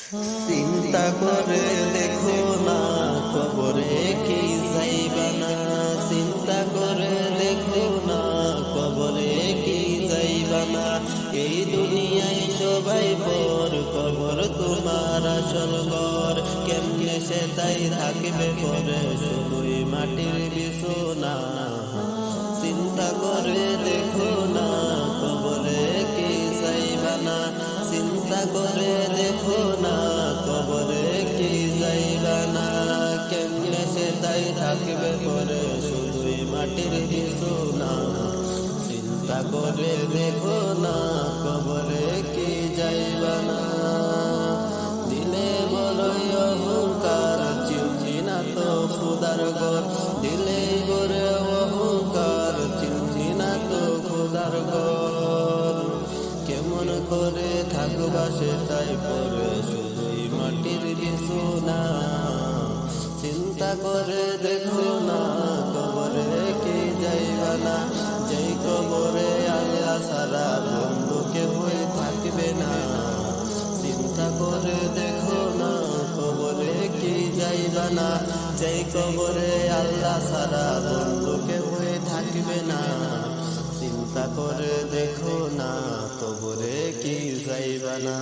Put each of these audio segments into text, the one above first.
চিন্তা করে দেখো না কবরে কি যাইবা না, চিন্তা করে দেখো না কবরে কি যাইবা না। এই দুনিয়ায় সবাই পর, কবর তোমার আসল ঘর। কেমনে সে তাই থাকবে পরে শুধুই মাটির বিছানা। চিন্তা করে দেখো না কবরে কি যাইবা না, চিন্তা করে দেখো না কবরে কি যাইবা না। কেমনে সে তাই থাকবে পরে শুধুই মাটির বিছানা। চিন্তা করে দেখো না কবরে কি যাইবা না। দিলে বড়ই অহংকার চিনছি না তো খুদার ঘর, দিলে বড় অহংকার চিনছি না তো খুদার ঘর। কেমন করে থাকবা সেটাই পরে শুধুই মাটির বিছানা। চিন্তা করে দেখো না কবরে কি যাইবা না, যেই কবরে আল্লাহ ছাড়া বন্ধু কেউই থাকবে না। চিন্তা করে দেখো না কবরে কি যাইবা না, যেই কবরে আল্লাহ ছাড়া বন্ধু কেউই থাকবে না। চিন্তা করে দেখো না কবরে কি যাইবা না।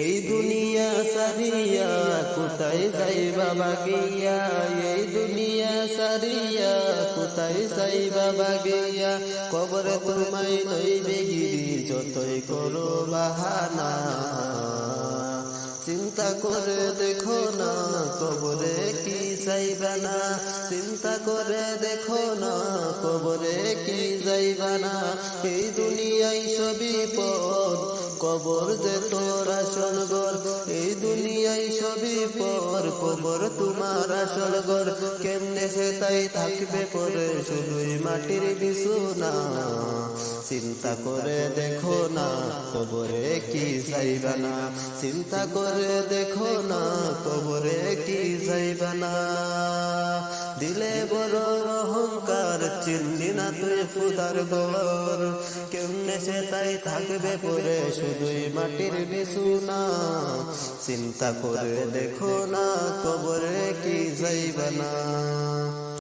এই দুনিয়া সারিয়া কোথায় যাইবা বাগিয়া, এই দুনিয়া সারিয়া কোথায় যাইবা বাগিয়া। কবরে তোমায় লইবে গিরি যতই করো বাহানা। চিন্তা করে দেখো না কবরে কি যাইবা না, চিন্তা করে দেখো না কবরে কি যাইবা না। এই দুনিয়ায় সবই পর, কবর যে তোর আসল ঘর। এই দুনিয়ায় সবই পর, কবর তোমার আসল ঘর। কেমনে সে তাই থাকবে পরে শুধুই মাটির বিছানা। চিন্তা করে দেখো না কবরে কি যাইবা না, চিন্তা করে দেখো না কবরে কি যাইবা না। দিলে বড় অহংকার চিনলি না তুই খুদার ঘর। কেমনে সে তাই থাকবে পরে শুধুই মাটির বিছানা। চিন্তা করে দেখো না কবরে কি যাইবা না।